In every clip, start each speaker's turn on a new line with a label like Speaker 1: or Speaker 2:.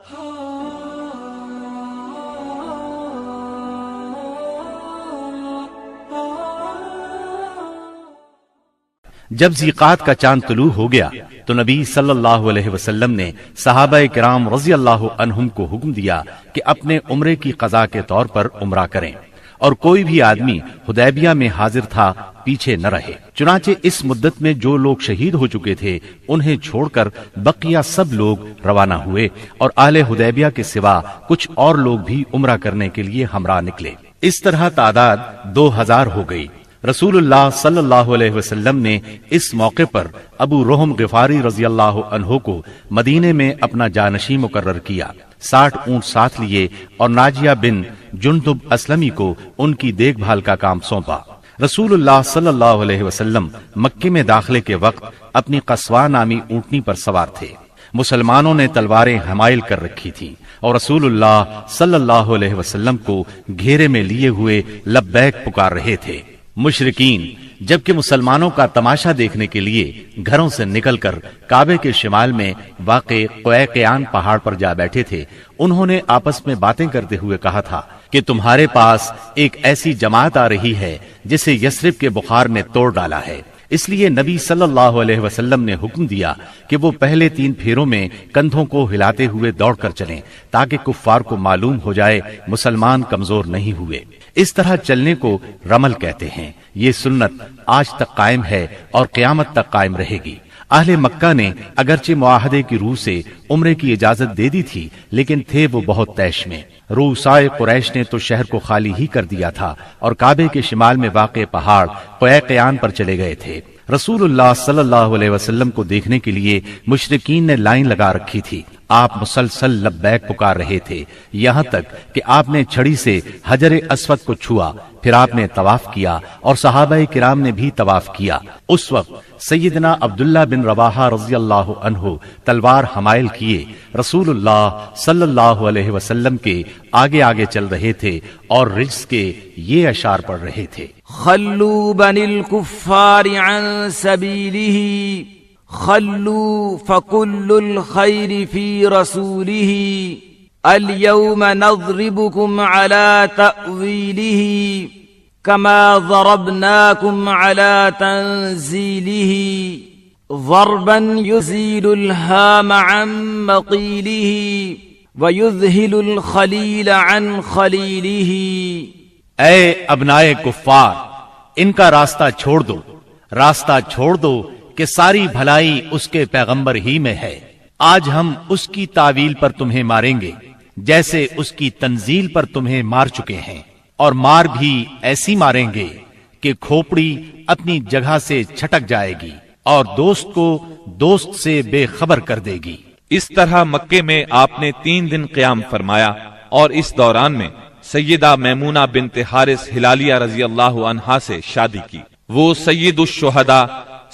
Speaker 1: جب ذیقات کا چاند طلوع ہو گیا تو نبی صلی اللہ علیہ وسلم نے صحابہ کرام رضی اللہ عنہم کو حکم دیا کہ اپنے عمرے کی قضا کے طور پر عمرہ کریں، اور کوئی بھی آدمی حدیبیہ میں حاضر تھا پیچھے نہ رہے۔ چنانچہ اس مدت میں جو لوگ شہید ہو چکے تھے انہیں چھوڑ کر بقیہ سب لوگ روانہ ہوئے، اور اہل حدیبیہ کے سوا کچھ اور لوگ بھی عمرہ کرنے کے لیے ہمراہ نکلے۔ اس طرح تعداد 2000 ہو گئی۔ رسول اللہ صلی اللہ علیہ وسلم نے اس موقع پر ابو رحم غفاری رضی اللہ عنہ کو مدینے میں اپنا جانشین مقرر کیا، 60 اونٹ ساتھ لیے اور ناجیہ بن جندب اسلمی کو ان کی دیکھ بھال کا کام سونپا۔ رسول اللہ صلی اللہ علیہ وسلم مکے میں داخلے کے وقت اپنی قصوہ نامی اونٹنی پر سوار تھے۔ مسلمانوں نے تلواریں حمائل کر رکھی تھی اور رسول اللہ صلی اللہ علیہ وسلم کو گھیرے میں لیے ہوئے لبیک پکار رہے تھے۔ مشرکین جبکہ مسلمانوں کا تماشا دیکھنے کے لیے گھروں سے نکل کر کعبے کے شمال میں واقع قویقیان پہاڑ پر جا بیٹھے تھے، انہوں نے آپس میں باتیں کرتے ہوئے کہا تھا کہ تمہارے پاس ایک ایسی جماعت آ رہی ہے جسے یثرب کے بخار نے توڑ ڈالا ہے۔ اس لیے نبی صلی اللہ علیہ وسلم نے حکم دیا کہ وہ پہلے 3 پھیروں میں کندھوں کو ہلاتے ہوئے دوڑ کر چلیں تاکہ کفار کو معلوم ہو جائے مسلمان کمزور نہیں ہوئے۔ اس طرح چلنے کو رمل کہتے ہیں۔ یہ سنت آج تک قائم ہے اور قیامت تک قائم رہے گی۔ اہل مکہ نے اگرچہ معاہدے کی روح سے عمرے کی اجازت دے دی تھی، لیکن تھے وہ بہت طیش میں۔ رؤسائے قریش نے تو شہر کو خالی ہی کر دیا تھا اور کعبے کے شمال میں واقع پہاڑ قویقیان پر چلے گئے تھے۔ رسول اللہ صلی اللہ علیہ وسلم کو دیکھنے کے لیے مشرکین نے لائن لگا رکھی تھی۔ آپ مسلسل لبیک پکار رہے تھے، یہاں تک کہ آپ نے چھڑی سے حجر اسود کو چھوا، پھر آپ نے طواف کیا اور صحابہ کرام نے بھی طواف کیا۔ اس وقت سیدنا عبداللہ بن رواحہ رضی اللہ عنہ تلوار حمائل کیے رسول اللہ صلی اللہ علیہ وسلم کے آگے آگے چل رہے تھے اور رجز کے یہ اشعار پڑھ رہے تھے:
Speaker 2: خلوا بنی الکفار عن سبیلہ، خلوا فکل الخیر فی رسولہ، اليوم نضربکم علی تأویلہ، كما ضربناكم على تنزيله ضربا يزيل الهام عن مقيله ويذهل الخليل عن خليله۔
Speaker 1: اے ابنائے کفار، ان کا راستہ چھوڑ دو، راستہ چھوڑ دو کہ ساری بھلائی اس کے پیغمبر ہی میں ہے۔ آج ہم اس کی تعویل پر تمہیں ماریں گے جیسے اس کی تنزیل پر تمہیں مار چکے ہیں، اور مار بھی ایسی ماریں گے کہ کھوپڑی اپنی جگہ سے چھٹک جائے گی اور دوست کو دوست سے بے خبر کر دے گی۔
Speaker 3: اس طرح مکے میں آپ نے 3 دن قیام فرمایا، اور اس دوران میں سیدہ میمونہ بنت حارث ہلالیہ رضی اللہ عنہا سے شادی کی۔ وہ سید الشہداء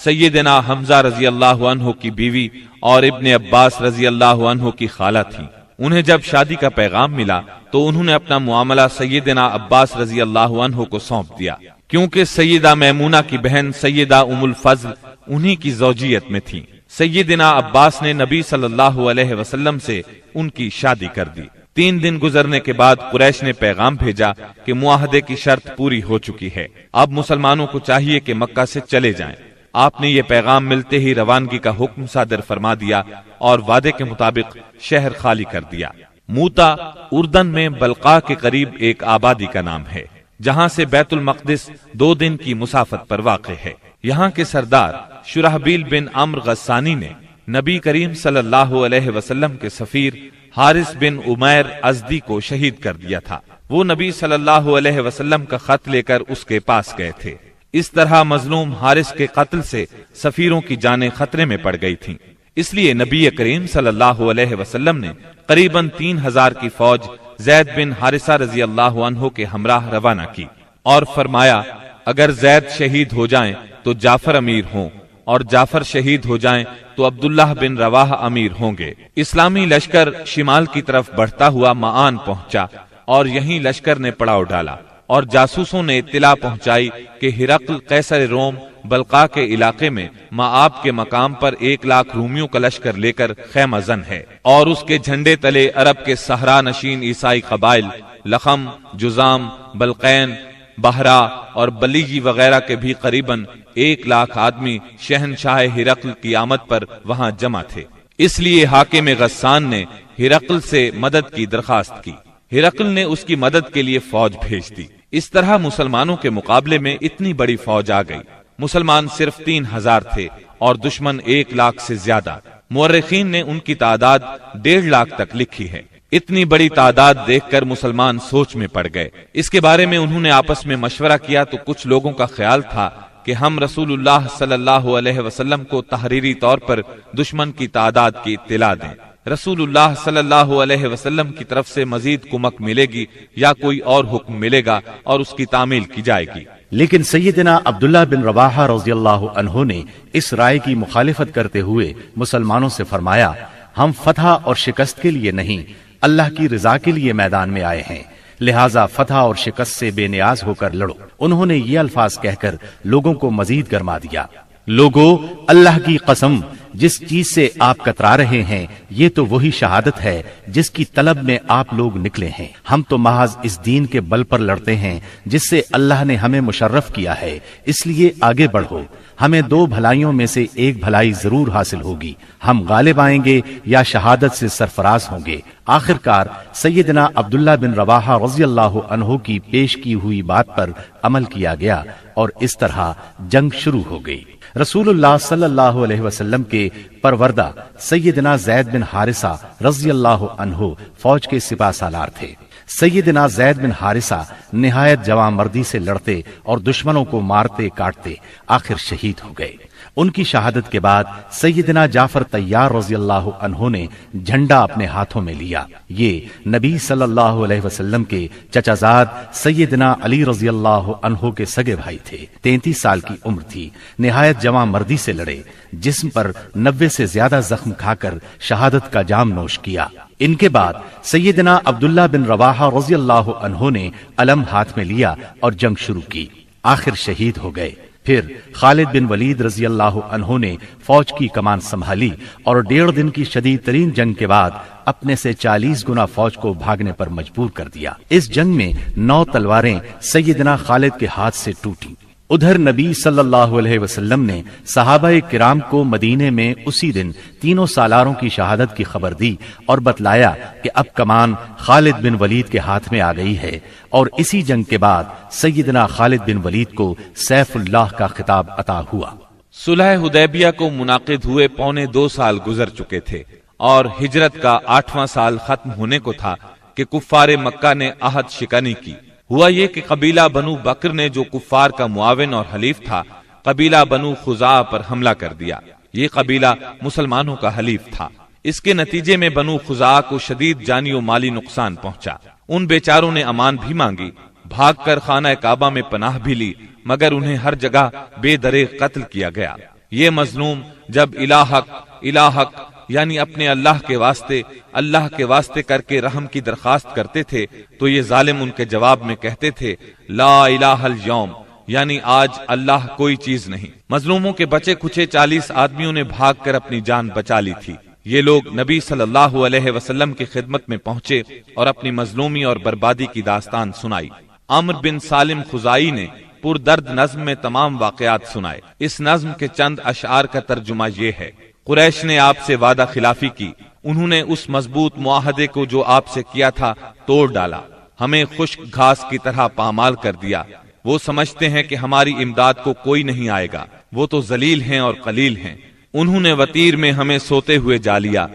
Speaker 3: سیدنا حمزہ رضی اللہ عنہ کی بیوی اور ابن عباس رضی اللہ عنہ کی خالہ تھیں۔ انہیں جب شادی کا پیغام ملا تو انہوں نے اپنا معاملہ سیدنا عباس رضی اللہ عنہ کو سونپ دیا، کیونکہ سیدہ میمونہ کی بہن سیدہ ام الفضل انہی کی زوجیت میں تھی۔ سیدنا عباس نے نبی صلی اللہ علیہ وسلم سے ان کی شادی کر دی۔ 3 دن گزرنے کے بعد قریش نے پیغام بھیجا کہ معاہدے کی شرط پوری ہو چکی ہے، اب مسلمانوں کو چاہیے کہ مکہ سے چلے جائیں۔ آپ نے یہ پیغام ملتے ہی روانگی کا حکم صادر فرما دیا اور وعدے کے مطابق شہر خالی کر دیا۔ موتا اردن میں بلقاء کے قریب ایک آبادی کا نام ہے، جہاں سے بیت المقدس 2 دن کی مسافت پر واقع ہے۔ یہاں کے سردار شرحبیل بن عمرو غسانی نے نبی کریم صلی اللہ علیہ وسلم کے سفیر حارث بن عمیر ازدی کو شہید کر دیا تھا۔ وہ نبی صلی اللہ علیہ وسلم کا خط لے کر اس کے پاس گئے تھے۔ اس طرح مظلوم حارث کے قتل سے سفیروں کی جانیں خطرے میں پڑ گئی تھیں، اس لیے نبی کریم صلی اللہ علیہ وسلم نے قریباً 3000 کی فوج زید بن حارثہ رضی اللہ عنہ کے ہمراہ روانہ کی اور فرمایا، اگر زید شہید ہو جائیں تو جعفر امیر ہوں، اور جعفر شہید ہو جائیں تو عبداللہ بن رواحہ امیر ہوں گے۔ اسلامی لشکر شمال کی طرف بڑھتا ہوا معان پہنچا اور یہیں لشکر نے پڑاؤ ڈالا۔ اور جاسوسوں نے اطلاع پہنچائی کہ ہرقل قیصر روم بلقا کے علاقے میں مآب کے مقام پر 1,00,000 رومیوں کا لشکر لے کر خیمہ زن ہے، اور اس کے جھنڈے تلے عرب کے صحرا نشین عیسائی قبائل لخم، جزام، بلقین، بہرا اور بلیجی وغیرہ کے بھی قریباً 1,00,000 آدمی شہنشاہ ہرقل کی آمد پر وہاں جمع تھے۔ اس لیے حاکم غسان نے ہرقل سے مدد کی درخواست کی۔ ہرقل نے اس کی مدد کے لیے فوج بھیج دی۔ اس طرح مسلمانوں کے مقابلے میں اتنی بڑی فوج آ گئی۔ مسلمان صرف 3,000 تھے اور دشمن 1,00,000 سے زیادہ۔ مورخین نے ان کی تعداد 1,50,000 تک لکھی ہے۔ اتنی بڑی تعداد دیکھ کر مسلمان سوچ میں پڑ گئے۔ اس کے بارے میں انہوں نے آپس میں مشورہ کیا تو کچھ لوگوں کا خیال تھا کہ ہم رسول اللہ صلی اللہ علیہ وسلم کو تحریری طور پر دشمن کی تعداد کی اطلاع دیں۔ رسول اللہ صلی اللہ علیہ وسلم کی طرف سے مزید کمک ملے گی یا کوئی اور حکم ملے گا اور اس کی تعمیل کی جائے گی۔
Speaker 1: لیکن سیدنا عبداللہ بن رواحہ رضی اللہ عنہ نے اس رائے کی مخالفت کرتے ہوئے مسلمانوں سے فرمایا، ہم فتح اور شکست کے لیے نہیں، اللہ کی رضا کے لیے میدان میں آئے ہیں، لہٰذا فتح اور شکست سے بے نیاز ہو کر لڑو۔ انہوں نے یہ الفاظ کہہ کر لوگوں کو مزید گرما دیا، لوگو اللہ کی قسم، جس چیز سے آپ کترا رہے ہیں یہ تو وہی شہادت ہے جس کی طلب میں آپ لوگ نکلے ہیں۔ ہم تو محض اس دین کے بل پر لڑتے ہیں جس سے اللہ نے ہمیں مشرف کیا ہے، اس لیے آگے بڑھو، ہمیں 2 بھلائیوں میں سے ایک بھلائی ضرور حاصل ہوگی، ہم غالب آئیں گے یا شہادت سے سرفراز ہوں گے۔ آخرکار سیدنا عبداللہ بن رواحہ رضی اللہ عنہ کی پیش کی ہوئی بات پر عمل کیا گیا اور اس طرح جنگ شروع ہو گئی۔ رسول اللہ صلی اللہ علیہ وسلم کے پروردہ سیدنا زید بن حارثہ رضی اللہ عنہ فوج کے سپہ سالار تھے۔ سیدنا زید بن حارثہ نہایت جواں مردی سے لڑتے اور دشمنوں کو مارتے کاٹتے آخر شہید ہو گئے۔ ان کی شہادت کے بعد سیدنا جعفر طیار رضی اللہ عنہ نے جھنڈا اپنے ہاتھوں میں لیا۔ یہ نبی صلی اللہ علیہ وسلم کے چچا زاد سیدنا علی رضی اللہ عنہ کے سگے بھائی تھے۔ 33 سال کی عمر تھی، نہایت جواں مردی سے لڑے، جسم پر 90 سے زیادہ زخم کھا کر شہادت کا جام نوش کیا۔ ان کے بعد سیدنا عبداللہ بن رواحہ رضی اللہ عنہ نے علم ہاتھ میں لیا اور جنگ شروع کی، آخر شہید ہو گئے۔ پھر خالد بن ولید رضی اللہ عنہ نے فوج کی کمان سنبھالی اور 1.5 دن کی شدید ترین جنگ کے بعد اپنے سے 40 گنا فوج کو بھاگنے پر مجبور کر دیا۔ اس جنگ میں 9 تلواریں سیدنا خالد کے ہاتھ سے ٹوٹیں۔ ادھر نبی صلی اللہ علیہ وسلم نے صحابہ کرام کو مدینے میں اسی دن 3 سالاروں کی شہادت کی خبر دی اور بتلایا کہ اب کمان خالد بن ولید کے ہاتھ میں آ گئی ہے، اور اسی جنگ کے بعد سیدنا خالد بن ولید کو سیف اللہ کا خطاب عطا ہوا۔
Speaker 3: صلح حدیبیہ کو منعقد ہوئے 2.25 سال گزر چکے تھے اور ہجرت کا 8واں سال ختم ہونے کو تھا کہ کفار مکہ نے عہد شکنی کی۔ ہوا یہ کہ قبیلہ بنو بکر نے جو کفار کا معاون اور حلیف تھا، قبیلہ بنو خزاعہ پر حملہ کر دیا۔ یہ قبیلہ مسلمانوں کا حلیف تھا۔ اس کے نتیجے میں بنو خزاعہ کو شدید جانی و مالی نقصان پہنچا۔ ان بیچاروں نے امان بھی مانگی، بھاگ کر خانہ کعبہ میں پناہ بھی لی، مگر انہیں ہر جگہ بے دریغ قتل کیا گیا۔ یہ مظلوم جب الہک یعنی اپنے اللہ کے واسطے کر کے رحم کی درخواست کرتے تھے تو یہ ظالم ان کے جواب میں کہتے تھے لا الہ الیوم، یعنی آج اللہ کوئی چیز نہیں۔ مظلوموں کے بچے کچھے 40 آدمیوں نے بھاگ کر اپنی جان بچا لی تھی۔ یہ لوگ نبی صلی اللہ علیہ وسلم کی خدمت میں پہنچے اور اپنی مظلومی اور بربادی کی داستان سنائی۔ عمرو بن سالم خزائی نے پردرد نظم میں تمام واقعات سنائے۔ اس نظم کے چند اشعار کا ترجمہ یہ ہے: قریش نے آپ سے وعدہ خلافی کی، انہوں نے اس مضبوط معاہدے کو جو آپ سے کیا تھا توڑ ڈالا، ہمیں خشک گھاس کی طرح پامال کر دیا۔ وہ سمجھتے ہیں کہ ہماری امداد کو کوئی نہیں آئے گا، وہ تو ذلیل ہیں اور قلیل ہیں۔ انہوں نے وطیر میں ہمیں سوتے ہوئے جا لیا،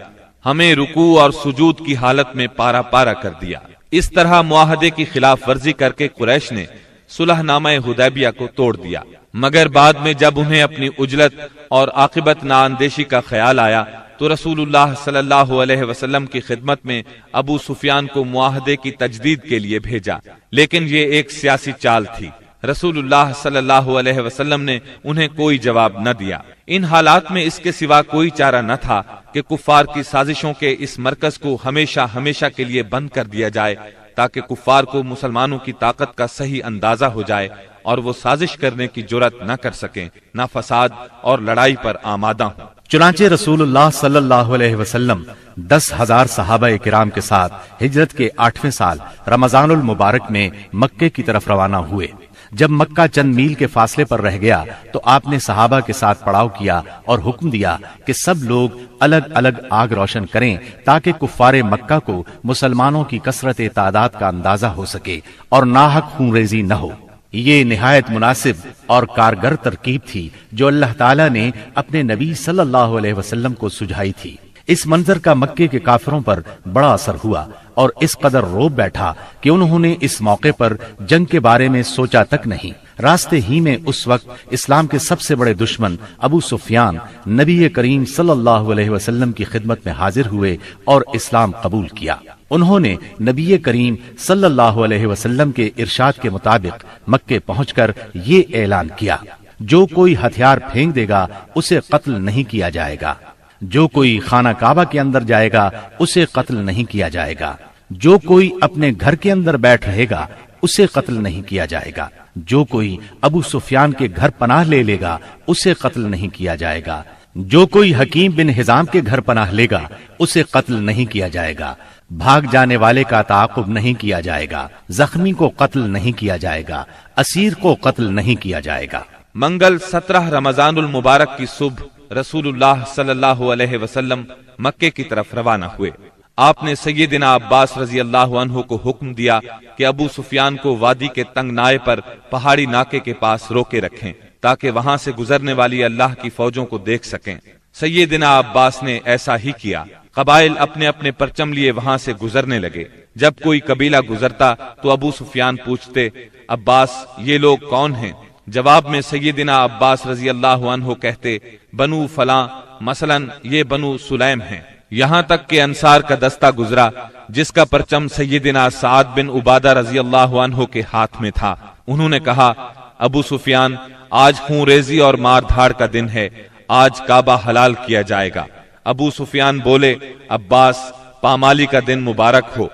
Speaker 3: ہمیں رکوع اور سجود کی حالت میں پارا پارا کر دیا۔ اس طرح معاہدے کی خلاف ورزی کر کے قریش نے صلح نامہ حدیبیہ کو توڑ دیا، مگر بعد میں جب انہیں اپنی عجلت اور عاقبت نااندیشی کا خیال آیا تو رسول اللہ صلی اللہ علیہ وسلم کی خدمت میں ابو سفیان کو معاہدے کی تجدید کے لیے بھیجا، لیکن یہ ایک سیاسی چال تھی۔ رسول اللہ صلی اللہ علیہ وسلم نے انہیں کوئی جواب نہ دیا۔ ان حالات میں اس کے سوا کوئی چارہ نہ تھا کہ کفار کی سازشوں کے اس مرکز کو ہمیشہ کے لیے بند کر دیا جائے تاکہ کفار کو مسلمانوں کی طاقت کا صحیح اندازہ ہو جائے اور وہ سازش کرنے کی جرأت نہ کر سکیں، نہ فساد اور لڑائی پر آمادہ ہوں۔
Speaker 1: چنانچہ رسول اللہ صلی اللہ علیہ وسلم 10,000 صحابہ کرام کے ساتھ ہجرت کے 8ویں سال رمضان المبارک میں مکے کی طرف روانہ ہوئے۔ جب مکہ چند میل کے فاصلے پر رہ گیا تو آپ نے صحابہ کے ساتھ پڑاؤ کیا اور حکم دیا کہ سب لوگ الگ الگ آگ روشن کریں تاکہ کفار مکہ کو مسلمانوں کی کثرت تعداد کا اندازہ ہو سکے اور ناحق خون ریزی نہ ہو۔ یہ نہایت مناسب اور کارگر ترکیب تھی جو اللہ تعالیٰ نے اپنے نبی صلی اللہ علیہ وسلم کو سجھائی تھی۔ اس منظر کا مکے کے کافروں پر بڑا اثر ہوا اور اس قدر روب بیٹھا کہ انہوں نے اس موقع پر جنگ کے بارے میں سوچا تک نہیں۔ راستے ہی میں اس وقت اسلام کے سب سے بڑے دشمن ابو سفیان نبی کریم صلی اللہ علیہ وسلم کی خدمت میں حاضر ہوئے اور اسلام قبول کیا۔ انہوں نے نبی کریم صلی اللہ علیہ وسلم کے ارشاد کے مطابق مکے پہنچ کر یہ اعلان کیا، جو کوئی ہتھیار پھینک دے گا اسے قتل نہیں کیا جائے گا، جو کوئی خانہ کعبہ کے اندر جائے گا اسے قتل نہیں کیا جائے گا، جو کوئی اپنے گھر کے اندر بیٹھ رہے گا اسے قتل نہیں کیا جائے گا، جو کوئی ابو سفیان کے گھر پناہ لے لے گا اسے قتل نہیں کیا جائے گا، جو کوئی حکیم بن حزام کے گھر پناہ لے گا اسے قتل نہیں کیا جائے گا، بھاگ جانے والے کا تعاقب نہیں کیا جائے گا، زخمی کو قتل نہیں کیا جائے گا، اسیر کو قتل نہیں کیا جائے گا۔
Speaker 3: منگل 17 رمضان المبارک کی صبح رسول اللہ صلی اللہ علیہ وسلم مکے کی طرف روانہ ہوئے۔ آپ نے سیدنا عباس رضی اللہ عنہ کو حکم دیا کہ ابو سفیان کو وادی کے تنگ نائے پر پہاڑی ناکے کے پاس روکے رکھیں تاکہ وہاں سے گزرنے والی اللہ کی فوجوں کو دیکھ سکیں۔ سیدنا عباس نے ایسا ہی کیا۔ قبائل اپنے اپنے پرچم لیے وہاں سے گزرنے لگے۔ جب کوئی قبیلہ گزرتا تو ابو سفیان پوچھتے، عباس یہ لوگ کون ہیں؟ جواب میں سیدنا عباس رضی اللہ عنہ کہتے، بنو فلاں، مثلا یہ بنو سلیم ہیں۔ یہاں تک کہ انصار کا دستہ گزرا جس کا پرچم سیدنا سعد بن عبادہ رضی اللہ عنہ کے ہاتھ میں تھا۔ انہوں نے کہا، ابو سفیان آج خون ریزی اور مار دھاڑ کا دن ہے، آج کعبہ حلال کیا جائے گا۔ ابو سفیان بولے، عباس پامالی کا دن مبارک ہو۔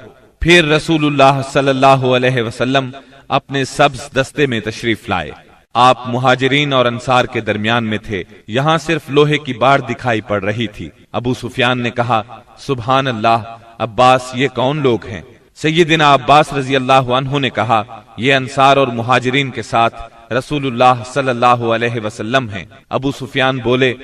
Speaker 3: پھر رسول اللہ صلی اللہ علیہ وسلم اپنے سبز دستے میں تشریف لائے۔ آپ مہاجرین اور انصار کے درمیان میں تھے۔ یہاں صرف لوہے کی باڑ دکھائی پڑ رہی تھی۔ ابو سفیان نے کہا، سبحان اللہ، عباس یہ کون لوگ ہیں؟ سیدنا عباس رضی اللہ عنہ نے کہا، یہ انصار اور مہاجرین کے ساتھ رسول اللہ صلی اللہ علیہ وسلم ہیں۔ ابو سفیان بولے،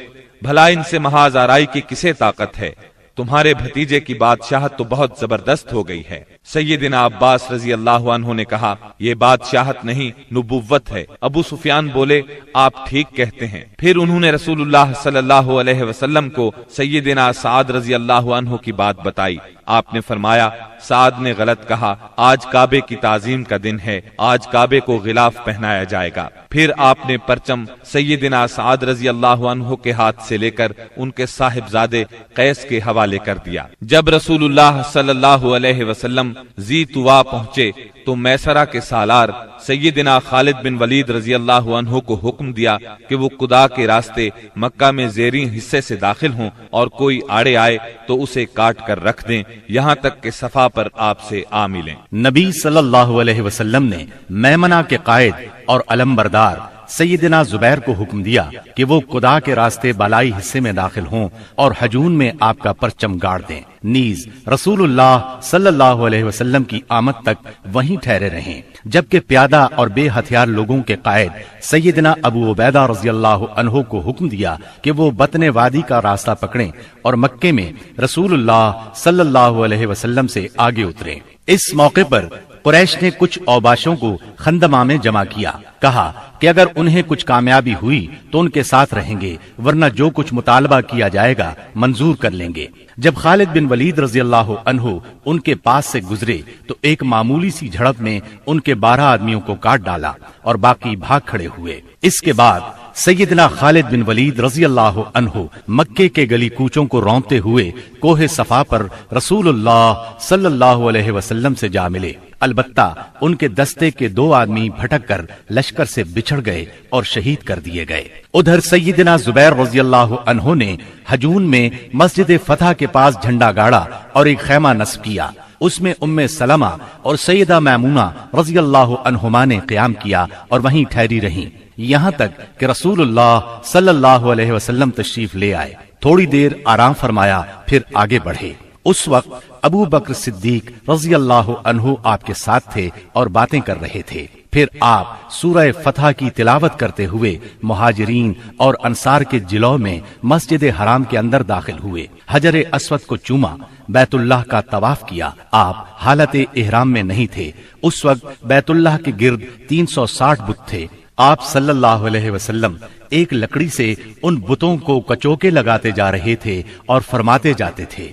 Speaker 3: بھلا ان سے محاذ آرائی کی کسے طاقت ہے؟ تمہارے بھتیجے کی بادشاہت تو بہت زبردست ہو گئی ہے۔ سیدنا عباس رضی اللہ عنہ نے کہا، یہ بادشاہت نہیں، نبوت ہے۔ ابو سفیان بولے، آپ ٹھیک کہتے ہیں۔ پھر انہوں نے رسول اللہ صلی اللہ علیہ وسلم کو سیدنا سعد رضی اللہ عنہ کی بات بتائی۔ آپ نے فرمایا، سعد نے غلط کہا، آج کعبے کی تعظیم کا دن ہے، آج کعبے کو غلاف پہنایا جائے گا۔ پھر آپ نے پرچم سیدنا سعد رضی اللہ عنہ کے ہاتھ سے لے کر ان کے صاحبزادے قیس کے حوالے کر دیا۔ جب رسول اللہ صلی اللہ علیہ وسلم ذی طوا پہنچے تو میسرہ کے سالار سیدنا خالد بن ولید رضی اللہ عنہ کو حکم دیا کہ وہ قدا کے راستے مکہ میں زیریں حصے سے داخل ہوں اور کوئی آڑے آئے تو اسے کاٹ کر رکھ دیں یہاں تک کہ صفا پر آپ سے آ ملیں۔
Speaker 1: نبی صلی اللہ علیہ وسلم نے میمنہ کے قائد اور علمبردار سیدنا زبیر کو حکم دیا کہ وہ قدا کے راستے بالائی حصے میں داخل ہوں اور حجون میں آپ کا پرچم گاڑ دیں، نیز رسول اللہ صلی اللہ علیہ وسلم کی آمد تک وہیں ٹھہرے رہیں، جبکہ پیادہ اور بے ہتھیار لوگوں کے قائد سیدنا ابو عبیدہ رضی اللہ عنہ کو حکم دیا کہ وہ بطن وادی کا راستہ پکڑیں اور مکے میں رسول اللہ صلی اللہ علیہ وسلم سے آگے اتریں۔ اس موقع پر قریش نے کچھ اوباشوں کو خندمہ میں جمع کیا، کہا کہ اگر انہیں کچھ کامیابی ہوئی تو ان کے ساتھ رہیں گے، ورنہ جو کچھ مطالبہ کیا جائے گا منظور کر لیں گے۔ جب خالد بن ولید رضی اللہ عنہ ان کے پاس سے گزرے تو ایک معمولی سی جھڑپ میں ان کے 12 آدمیوں کو کاٹ ڈالا اور باقی بھاگ کھڑے ہوئے۔ اس کے بعد سیدنا خالد بن ولید رضی اللہ عنہ مکے کے گلی کوچوں کو رونتے ہوئے کوہ صفا پر رسول اللہ صلی اللہ علیہ وسلم سے جا ملے۔ البتہ ان کے دستے کے 2 آدمی بھٹک کر لشکر سے بچھڑ گئے اور شہید کر دیے گئے۔ ادھر سیدنا زبیر رضی اللہ عنہ نے حجون میں مسجد فتح کے پاس جھنڈا گاڑا اور ایک خیمہ نصب کیا۔ اس میں ام سلمہ اور سیدہ میمونہ رضی اللہ عنہما نے قیام کیا اور وہیں ٹھہری رہیں یہاں تک کہ رسول اللہ صلی اللہ علیہ وسلم تشریف لے آئے۔ تھوڑی دیر آرام فرمایا پھر آگے بڑھے۔ اس وقت ابو بکر صدیق رضی اللہ عنہ آپ کے ساتھ تھے اور باتیں کر رہے تھے۔ پھر آپ سورہ فتح کی تلاوت کرتے ہوئے مہاجرین اور انصار کے جلوہ میں مسجد حرام کے اندر داخل ہوئے، حجر اسود کو چوما، بیت اللہ کا طواف کیا۔ آپ حالت احرام میں نہیں تھے۔ اس وقت بیت اللہ کے گرد 360 بت تھے۔ آپ صلی اللہ علیہ وسلم ایک لکڑی سے ان بتوں کو کچوکے لگاتے جا رہے تھے اور فرماتے جاتے تھے،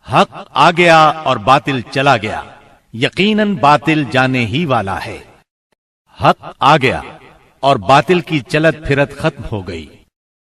Speaker 1: حق آ گیا اور باطل چلا گیا، یقیناً باطل جانے ہی والا ہے۔ حق آ گیا اور باطل کی چلت پھرت ختم ہو گئی۔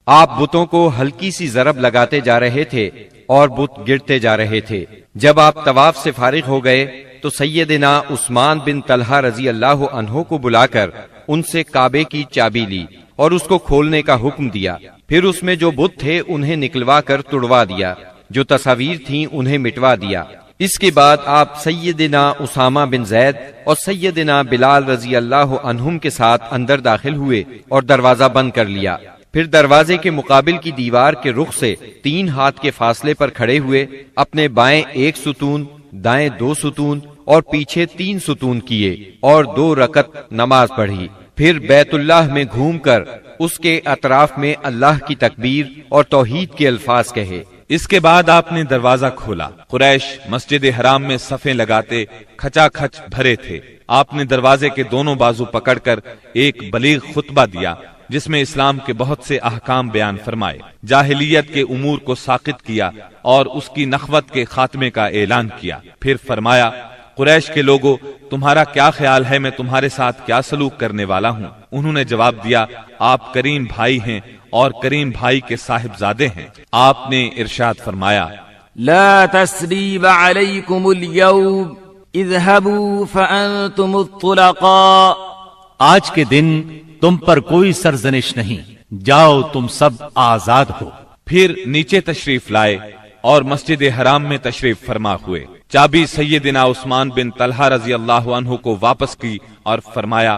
Speaker 4: آپ بتوں کو ہلکی سی ضرب لگاتے جا رہے تھے اور بت گرتے جا رہے تھے۔ جب آپ طواف سے فارغ ہو گئے تو سیدنا عثمان بن طلحہ رضی اللہ عنہ کو بلا کر ان سے کعبے کی چابی لی اور اس کو کھولنے کا حکم دیا۔ پھر اس میں جو بت تھے انہیں نکلوا کر توڑوا دیا، جو تصاویر تھیں انہیں مٹوا دیا۔ اس کے بعد آپ سیدنا اسامہ بن زید اور سیدنا بلال رضی اللہ عنہم کے ساتھ اندر داخل ہوئے اور دروازہ بند کر لیا۔ پھر دروازے کے مقابل کی دیوار کے رخ سے 3 ہاتھ کے فاصلے پر کھڑے ہوئے اپنے بائیں 1 ستون، دائیں 2 ستون اور پیچھے 3 ستون کیے اور 2 رکعت نماز پڑھی۔ پھر بیت اللہ میں گھوم کر اس کے اطراف میں اللہ کی تکبیر اور توحید کے الفاظ کہے۔
Speaker 3: اس کے بعد آپ نے دروازہ کھولا۔ قریش مسجد حرام میں صفیں لگاتے کھچا کھچ بھرے تھے۔ آپ نے دروازے کے دونوں بازو پکڑ کر ایک بلیغ خطبہ دیا جس میں اسلام کے بہت سے احکام بیان فرمائے، جاہلیت کے امور کو ساقط کیا اور اس کی نخوت کے خاتمے کا اعلان کیا۔ پھر فرمایا، قریش کے لوگوں، تمہارا کیا خیال ہے میں تمہارے ساتھ کیا سلوک کرنے والا ہوں؟ انہوں نے جواب دیا، آپ کریم بھائی ہیں اور کریم بھائی کے صاحبزادے ہیں۔ آپ نے ارشاد فرمایا،
Speaker 2: لا تسریب علیکم اليوم اذهبوا فانتم الطلقاء،
Speaker 1: آج کے دن تم پر کوئی سرزنش نہیں، جاؤ تم سب آزاد ہو۔
Speaker 3: پھر نیچے تشریف لائے اور مسجد حرام میں تشریف فرما ہوئے۔ چابی سیدنا عثمان بن طلحہ رضی اللہ عنہ کو واپس کی اور فرمایا،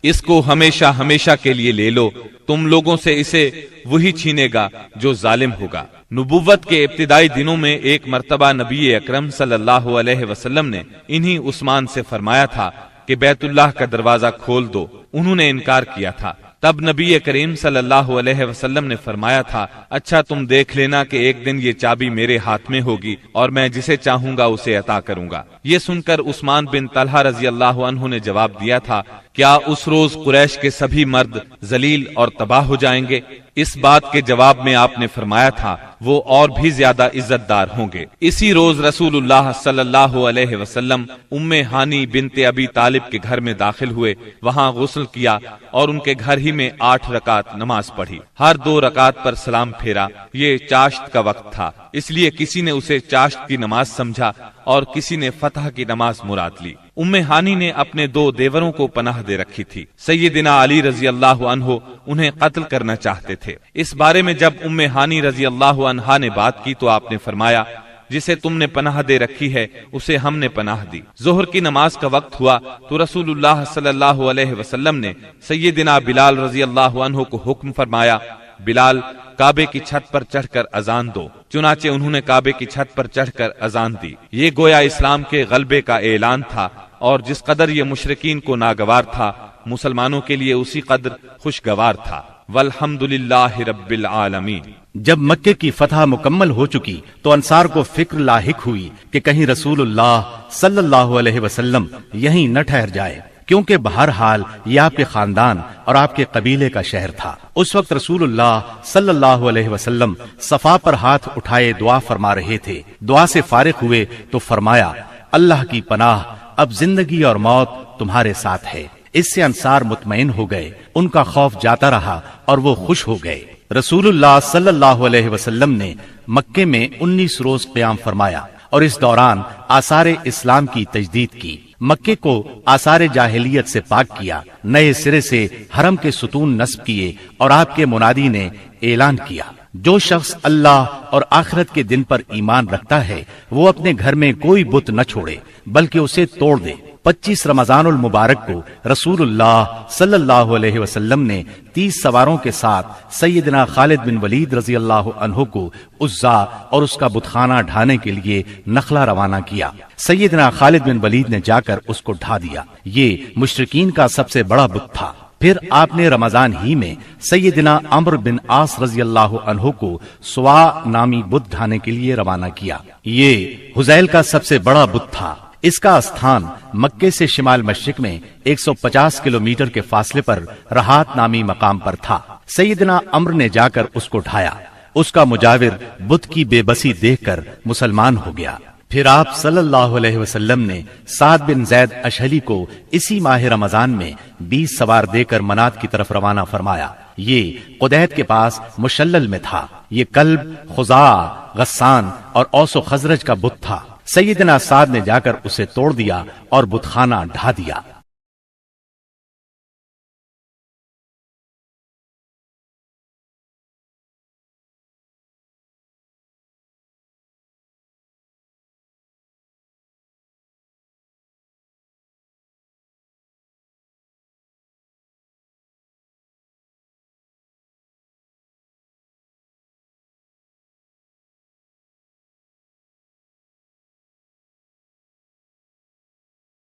Speaker 3: اس کو ہمیشہ ہمیشہ کے لیے لے لو، تم لوگوں سے اسے وہی چھینے گا جو ظالم ہوگا۔ نبوت کے ابتدائی دنوں میں ایک مرتبہ نبی اکرم صلی اللہ علیہ وسلم نے انہی عثمان سے فرمایا تھا کہ بیت اللہ کا دروازہ کھول دو۔ انہوں نے انکار کیا تھا۔ تب نبی کریم صلی اللہ علیہ وسلم نے فرمایا تھا، اچھا تم دیکھ لینا کہ ایک دن یہ چابی میرے ہاتھ میں ہوگی اور میں جسے چاہوں گا اسے عطا کروں گا۔ یہ سن کر عثمان بن طلحہ رضی اللہ عنہ نے جواب دیا تھا، کیا اس روز قریش کے سبھی مرد ذلیل اور تباہ ہو جائیں گے؟ اس بات کے جواب میں آپ نے فرمایا تھا، وہ اور بھی زیادہ عزت دار ہوں گے۔ اسی روز رسول اللہ صلی اللہ علیہ وسلم ام ہانی بنت ابی طالب کے گھر میں داخل ہوئے، وہاں غسل کیا اور ان کے گھر ہی میں 8 رکعت نماز پڑھی۔ ہر 2 رکعت پر سلام پھیرا۔ یہ چاشت کا وقت تھا، اس لیے کسی نے اسے چاشت کی نماز سمجھا اور کسی نے فتح کی نماز مراد لی۔ ام ہانی نے اپنے 2 دیوروں کو پناہ دے رکھی تھی۔ سیدنا علی رضی اللہ عنہ انہیں قتل کرنا چاہتے تھے۔ اس بارے میں جب ام ہانی رضی اللہ عنہا نے بات کی تو آپ نے فرمایا، جسے تم نے پناہ دے رکھی ہے اسے ہم نے پناہ دی۔ ظہر کی نماز کا وقت ہوا تو رسول اللہ صلی اللہ علیہ وسلم نے سیدنا بلال رضی اللہ عنہ کو حکم فرمایا، بلال کعبے کی چھت پر چڑھ کر اذان دو۔ چنانچہ انہوں نے کعبے کی چھت پر چڑھ کر اذان دی۔ یہ گویا اسلام کے غلبے کا اعلان تھا، اور جس قدر یہ مشرکین کو ناگوار تھا مسلمانوں کے لیے اسی قدر خوشگوار تھا۔ والحمدللہ رب العالمین۔
Speaker 1: جب مکے کی فتح مکمل ہو چکی تو انصار کو فکر لاحق ہوئی کہ کہیں رسول اللہ صلی اللہ علیہ وسلم یہیں نہ ٹھہر جائے، کیونکہ بہرحال یہ آپ کے خاندان اور آپ کے قبیلے کا شہر تھا۔ اس وقت رسول اللہ صلی اللہ علیہ وسلم صفا پر ہاتھ اٹھائے دعا فرما رہے تھے۔ دعا سے فارغ ہوئے تو فرمایا، اللہ کی پناہ، اب زندگی اور موت تمہارے ساتھ ہے۔ اس سے انصار مطمئن ہو گئے، ان کا خوف جاتا رہا اور وہ خوش ہو گئے۔ رسول اللہ صلی اللہ علیہ وسلم نے مکے میں 19 روز قیام فرمایا اور اس دوران آثار اسلام کی تجدید کی۔ مکے کو آثار جاہلیت سے پاک کیا، نئے سرے سے حرم کے ستون نصب کیے اور آپ کے منادی نے اعلان کیا، جو شخص اللہ اور آخرت کے دن پر ایمان رکھتا ہے وہ اپنے گھر میں کوئی بت نہ چھوڑے بلکہ اسے توڑ دے۔ 25 رمضان المبارک کو رسول اللہ صلی اللہ علیہ وسلم نے 30 سواروں کے ساتھ سیدنا خالد بن ولید رضی اللہ عنہ کو عزا اور اس کا بت خانہ ڈھانے کے لیے نخلا روانہ کیا۔ سیدنا خالد بن ولید نے جا کر اس کو ڈھا دیا۔ یہ مشرکین کا سب سے بڑا بت تھا۔ پھر آپ نے رمضان ہی میں سیدنا عمرو بن عاص رضی اللہ عنہ کو سوا نامی بت ڈھانے کے لیے روانہ کیا۔ یہ حزیل کا سب سے بڑا بت تھا۔ اس کا استھان مکے سے شمال مشرق میں 150 کلومیٹر کے فاصلے پر رہات نامی مقام پر تھا۔ سیدنا عمرو نے جا کر اس کو ڈھایا۔ اس کا مجاور بت کی بے بسی دیکھ کر مسلمان ہو گیا۔ پھر آپ صلی اللہ علیہ وسلم نے سعد بن زید اشہلی کو اسی ماہ رمضان میں 20 سوار دے کر منات کی طرف روانہ فرمایا۔ یہ قدیت کے پاس مشلل میں تھا۔ یہ کلب، خزاع، غسان اور اوس و خزرج کا بت تھا۔ سیدنا سعد نے جا کر اسے توڑ دیا اور بت خانہ ڈھا دیا۔